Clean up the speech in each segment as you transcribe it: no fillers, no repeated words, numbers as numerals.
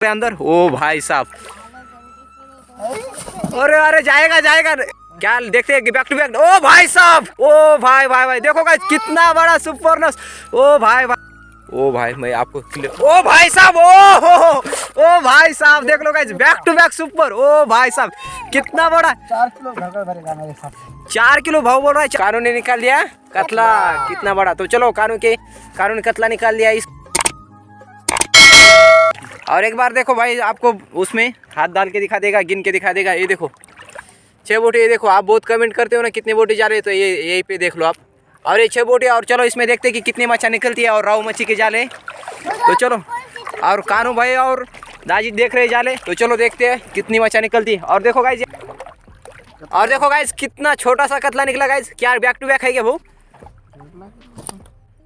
अंदर। ओ भाई साहब, अरे अरे जाएगा जाएगा क्या, देखते हैं बैक टू बैक। ओ भाई साहब, ओ भाई भाई भाई देखो गाइस कितना बड़ा सुपरनस। ओ भाई भाई, ओ भाई मैं आपको, ओ भाई साहब, ओ भाई साहब देख लो guys back to back super. ओ भाई साहब कितना बड़ा, 4 किलो भरकर भरेगा मेरे हिसाब से। 4 किलो भाव बोल रहा है। कानून ने निकाल दिया कतला, कितना बड़ा। तो चलो कानून कतला निकाल दिया इस। और एक बार देखो भाई, आपको उसमें हाथ डाल के दिखा देगा, गिन के दिखा देगा। ये देखो 6 बोटे, ये देखो। आप बहुत कमेंट करते हो ना कितने बोटे जाले, तो ये यहीं पे देख लो आप। और ये 6 बोटे। और चलो इसमें देखते हैं कि कितनी मच्छा निकलती है और राहु मच्छी के जाले। तो चलो, और कानू भाई और दाजी देख रहे जाले, तो चलो देखते हैं कितनी मच्छा निकलती है। और देखो गाइस कितना छोटा सा कतला निकला गाइस। क्या बैक टू बैक है क्या वो,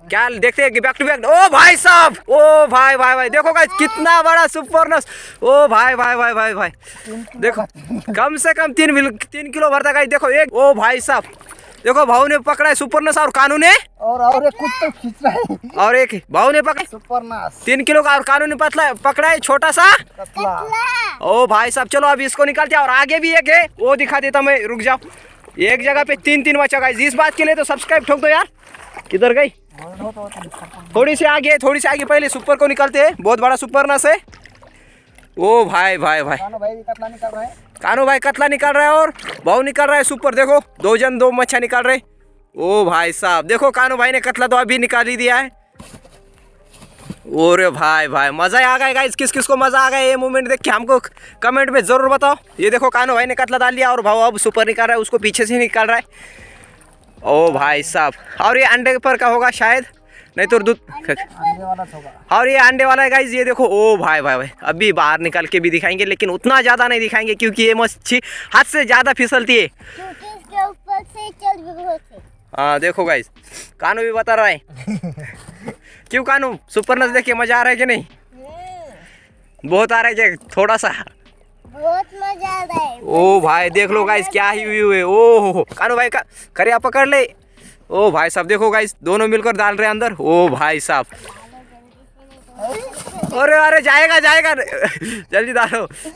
क्या देखते हैं कि बैक टू बैक। ओ भाई साहब, ओ भाई भाई भाई देखो गाइस कितना बड़ा सुपरनस। ओ भाई भाई भाई भाई भाई देखो, कम से कम 3 किलो भरता गाइस। देखो एक, ओ भाई साहब देखो, भाऊ ने पकड़ा है सुपरनस और कानू ने, और एक कुछ तो खींच रहा है, और एक भाऊ ने पकड़ा सुपरनस 3 किलो का, और कानू ने पकड़ा है छोटा सा कतला। ओ भाई साहब चलो अब इसको निकालते हैं। और आगे भी एक है, वो दिखा देता मैं, रुक जाओ। एक जगह पे 3 बचा गाइस। इस बात के लिए तो सब्सक्राइब ठोक दो यार। किधर गई, थोड़ी सी आगे पहले सुपर को निकालते हैं। बहुत बड़ा सुपरनस है। ओ भाई भाई भाई, कानू भाई कतला निकाल रहा है। कानू भाई कतला निकाल रहा है और भाऊ निकाल रहा है सुपर। देखो 2 मच्छा निकाल रहे। ओ भाई साहब देखो, कानू भाई ने कतला तो अभी निकाल ही दिया है। और भाई भाई मजा आ गया गाइस। किस किस को मजा आ गया ये मोमेंट देख के, हमको कमेंट में जरूर बताओ। ये देखो कानू भाई ने कतला डाल लिया और भाऊ अब सुपर निकाल रहा है, उसको पीछे से निकाल रहा है। ओ भाई साहब, और ये अंडे पर का होगा शायद, नहीं तो दूध अंडे वाला होगा। और ये अंडे वाला है गाइस। ये देखो, ओ भाई भाई भाई अभी बाहर निकाल के भी दिखाएंगे, लेकिन उतना ज़्यादा नहीं दिखाएंगे क्योंकि ये मच्छी हाथ से ज़्यादा फिसलती है। इसके ऊपर से चल भी बहुत है। हाँ देखो गाइस, कानू भी बता रहा है। क्यों कानू, सुपरनस देख के मजा आ रहा है कि नहीं? बहुत आ रहा है क्या, थोड़ा सा? बहुत मजा आ रहा है। ओ भाई देख लो गाइस क्या ही व्यू है। ओ हो कानू भाई का करिया पकड़ ले। ओ भाई साहब देखो गाइस, दोनों मिलकर डाल रहे हैं अंदर। ओ भाई साहब, अरे अरे जाएगा जाएगा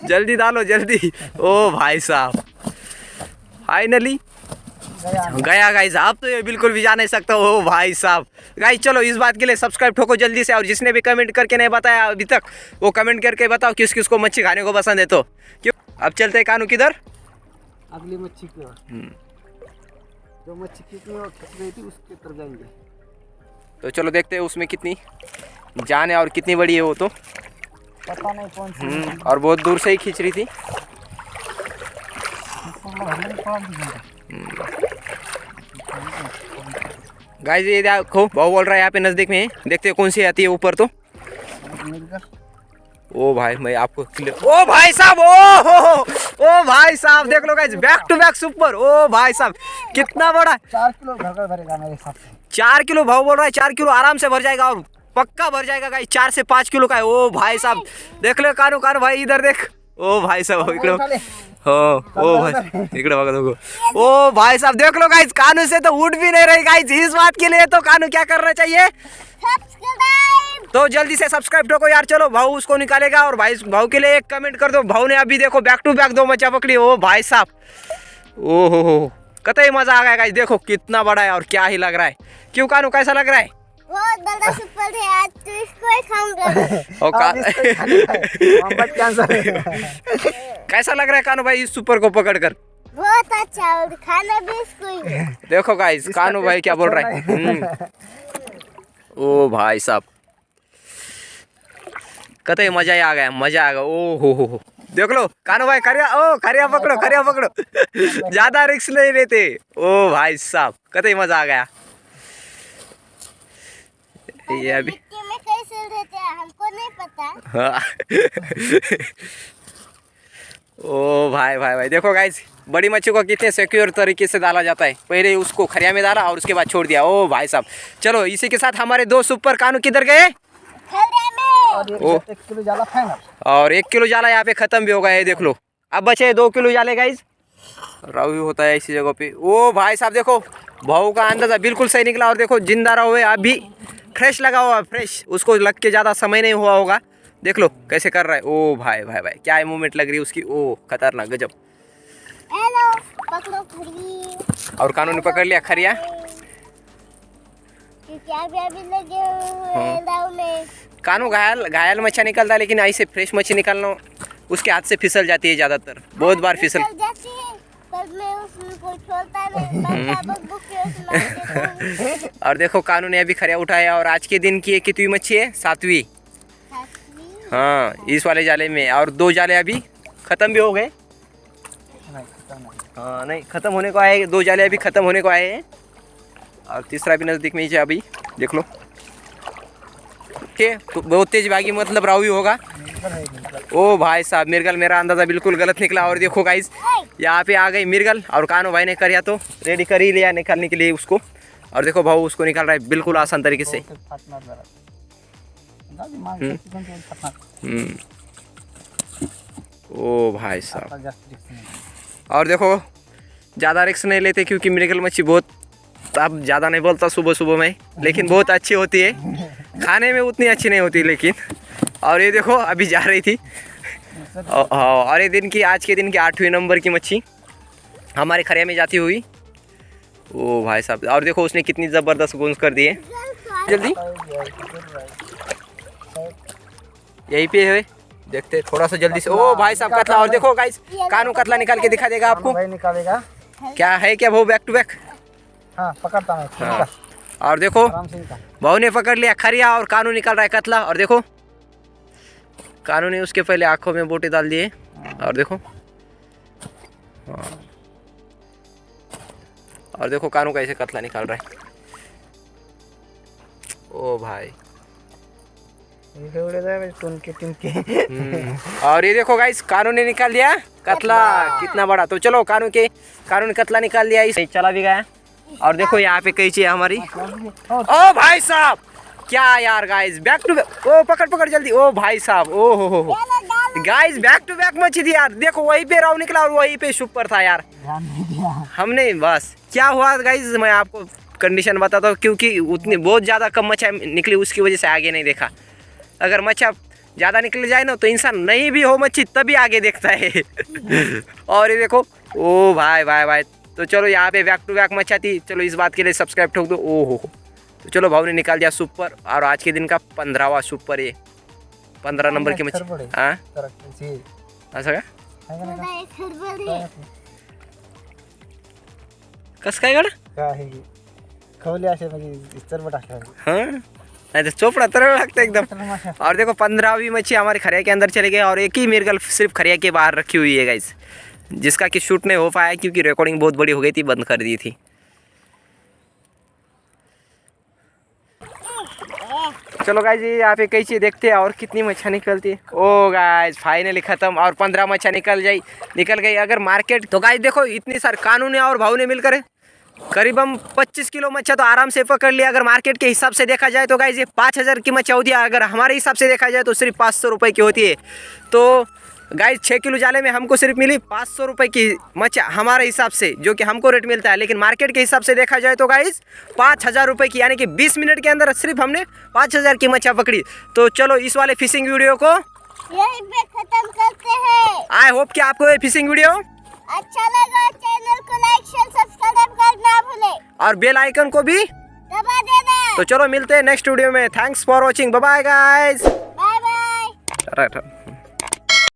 जल्दी डालो जल्दी। ओ भाई साहब फाइनली गया गाइस। आप तो ये बिल्कुल भी जा नहीं सकता। ओ भाई साहब गाइस, चलो इस बात के लिए सब्सक्राइब ठोको जल्दी से। और जिसने भी कमेंट करके नहीं बताया अभी तक, वो कमेंट करके बताओ किस किस को मच्छी खाने को पसंद है। तो क्यों, अब चलते हैं कानू किधर, अगली मच्छी की ओर। जो मच्छी कितनी और खिंच रही थी उसके तरफ जाएंगे। तो चलो देखते हैं उसमें कितनी जान है और कितनी बड़ी है वो। तो पता नहीं कौन सी, और बहुत दूर से ही खींच रही थी। गाइस ये देखो, भाव बोल रहा है यहाँ पे नजदीक में, देखते हैं कौन सी आती है ऊपर। तो ओ भाई मैं आपको, ओ भाई साहब, ओ भाई साहब देख लो guys back to back super. ओ भाई साहब कितना बड़ा, 4 किलो भरकर भरेगा मेरे हिसाब से। 4 किलो भाव बोल रहा है। 4 किलो आराम से भर जाएगा, और पक्का भर जाएगा गाइस। 4 से 5 किलो का है। ओ भाई साहब देख लो, कानू भाई इधर देख। ओ भाई साहब इकडे हो, ओ भाई इकडे बघा देखो। ओ भाई साहब देख लो गाइस, कानू से तो उठ भी नहीं रही गाइस। इस बात के लिए तो कानू क्या करना चाहिए, सब्सक्राइब। तो जल्दी से सब्सक्राइब ठोको यार। चलो भाऊ उसको निकालेगा, और भाऊ के लिए एक कमेंट कर दो। भाऊ ने अभी देखो बैक टू बैक 2 मच्छा पकड़ी। ओ भाई साहब, ओ हो कतई मजा आ गया गाइस। देखो कितना बड़ा है और क्या ही लग रहा है। क्यों कानू, कैसा लग रहा है? बहुत बड़ा सुपर है, आज तो इसको ही खाऊंगा। कैसा लग रहा है कानू भाई इस सुपर को पकड़ कर? बहुत अच्छा, और खाना भी इसको ही है। देखो गाइस कानू भाई क्या बोल रहा है। ओ भाई साहब कतई मजा ही आ गया, मजा आ गया। ओ हो देख लो कानू भाई, खरिया पकड़ो ज्यादा रिस्क नहीं लेते। ओ भाई साहब कतई मजा आ गया। ये अभी मिट्टी में कैसे रहते हैं हमको नहीं पता। हाँ। ओ भाई भाई भाई देखो गाइस, बड़ी मच्छी को कितने सिक्योर तरीके से डाला जाता है। पहले उसको खरिया में डाला और उसके बाद छोड़ दिया। ओ भाई साहब चलो, इसी के साथ हमारे 2 सुपर कानू किधर गए? और 1 किलो जाला फाइनल। और 1 किलो जाला यहाँ पे खत्म भी हो गया है। देख लो अब बचे 2 किलो जाले गाइस। राहु होता है इसी जगह पे। ओ भाई साहब देखो, भाव का अंदाजा बिल्कुल सही निकला। और देखो जिंदा रहो, अभी फ्रेश लगा हुआ, फ्रेश, उसको लग के ज़्यादा समय नहीं हुआ होगा। देख लो कैसे कर रहा है। ओ भाई भाई भाई क्या मूवमेंट लग रही है उसकी। ओ खतरनाक गजब। हेलो पकड़ो खड़ी। और कानू ने पकड़ लिया खरिया। क्योंकि अभी लगे हुए हैं दाव में। कानू घायल मच्छा निकलता है, लेकिन ऐसे फ्रेश मच्छी निकालना उसके हाथ से फिसल जाती है ज़्यादातर, बहुत बार फिसल जाती है पर मैं उसको छोड़ता नहीं। बक के उसमें मार देता हूँ। और देखो कानू ने अभी खरिया उठाया और आज के दिन की ये कितनी मच्छी है? 7वीं। हाँ इस वाले जाले में, और 2 जाले अभी ख़त्म भी हो गए। हाँ नहीं ख़त्म होने को आए, 2 जाले अभी ख़त्म होने को आए हैं और तीसरा भी नज़दीक में ही है अभी। देख लो तो बहुत तेज भागी, मतलब रावी होगा। ओ भाई साहब मिर्गल, मेरा अंदाज़ा बिल्कुल गलत निकला। और देखो गाइस यहाँ पे आ गई मिर्गल और कानू भाई ने करिया तो रेडी कर ही लिया निकालने के लिए उसको। और देखो भाऊ उसको निकाल रहा है बिल्कुल आसान तरीके से। ओ भाई साहब, और देखो ज़्यादा रिस्क नहीं लेते क्योंकि मिर्गल मच्छी बहुत, अब ज़्यादा नहीं बोलता सुबह सुबह में, लेकिन बहुत अच्छी होती है। खाने में उतनी अच्छी नहीं होती लेकिन। और ये देखो अभी जा रही थी। और ये दिन की, आज के दिन की 8वें नंबर की मच्छी हमारे खरिया में जाती हुई। ओ भाई साहब, और देखो उसने कितनी ज़बरदस्त गूंज कर दी है। जल्दी यहीं पे है, देखते थोड़ा सा जल्दी से। ओ भाई साहब कतला, और देखो गाइस कानू कतला निकाल के दिखा देगा आपको। भाई निकालेगा क्या है क्या भाऊ? Back to back. हाँ पकड़ता मैं। हाँ। और देखो भाऊ ने पकड़ लिया खरिया और कानू निकाल रहा है कतला। और देखो कानू ने उसके पहले आंखों में बोटे डाल दिए। और देखो हाँ। और देखो कानू कैसे कतला निकाल रहा है। ओ भाई और ये देखो गाइस कानू ने निकाल दिया कतला, कितना बड़ा। तो चलो कानू ने कतला निकाल दिया, इस चला भी गया। और देखो यहाँ पे कैची है हमारी। ओ भाई साहब क्या यार गाइस, बैक टू बैक। ओ पकड़ जल्दी। ओ भाई साहब, ओ हो गाइस बैक टू बैक मच्छी थी यार। देखो वहीं पे राव निकला और वहीं पे सुपर था यार। हमने बस क्या हुआ गाइस, मैं आपको कंडीशन बताता हूँ, क्योंकि उतनी बहुत ज़्यादा कम मच्छा निकली उसकी वजह से आगे नहीं देखा। अगर मच्छा ज़्यादा निकल जाए ना तो इंसान नहीं भी हो मच्छी तभी आगे देखता है। और ये देखो ओ भाई भाई भाई। तो चलो यहाँ पे बैक टू बैक मच्छा थी। चलो इस बात के लिए सब्सक्राइब ठोक दो। ओ हो। तो चलो भाव ने निकाल दिया सुपर, और आज के दिन का 15वां सुपर, ये 15 नंबर की मच्छी। हाँ असं का कसं काय गड खवले असे म्हणजे चरबट असल्यावर। हाँ नहीं तो चोपड़ा तरह लगता है एकदम। और देखो 15वीं मच्छी हमारे खरिया के अंदर चले गए, और एक ही मिर्गल सिर्फ खरिया के बाहर रखी हुई है गाइस, जिसका कि शूट नहीं हो पाया क्योंकि रिकॉर्डिंग बहुत बड़ी हो गई थी, बंद कर दी थी। चलो गाइस ये यहाँ पे कैसे देखते हैं और कितनी मच्छा निकलती है। ओ गाइस फाइनली खत्म, और 15 मच्छा निकल गई। अगर मार्केट तो गाइस देखो इतनी सारी कानू ने और भाव ने मिलकर करीब हम 25 किलो मच्छा तो आराम से पकड़ लिया। अगर मार्केट के हिसाब से देखा जाए तो गाइस ये 5000 की मच्छा होती है, अगर हमारे हिसाब से देखा जाए तो सिर्फ 500 रुपये की होती है। तो गाइस 6 किलो जाले में हमको सिर्फ मिली 500 रुपये की मच्छा हमारे हिसाब से, जो कि हमको रेट मिलता है। लेकिन मार्केट के हिसाब से देखा जाए तो गाइस 5000 रुपये की, यानी कि 20 मिनट के अंदर सिर्फ हमने 5000 की मच्छा पकड़ी। तो चलो इस वाले फिशिंग वीडियो को यहीं पे खत्म करते हैं। आई होप कि आपको ये फिशिंग वीडियो अच्छा लगा। चैनल को लाइक शेयर सब्सक्राइब करना भूले, और बेल आइकन को भी दबा देना। तो चलो मिलते हैं नेक्स्ट वीडियो में। Thanks for watching, bye bye guys. Bye bye.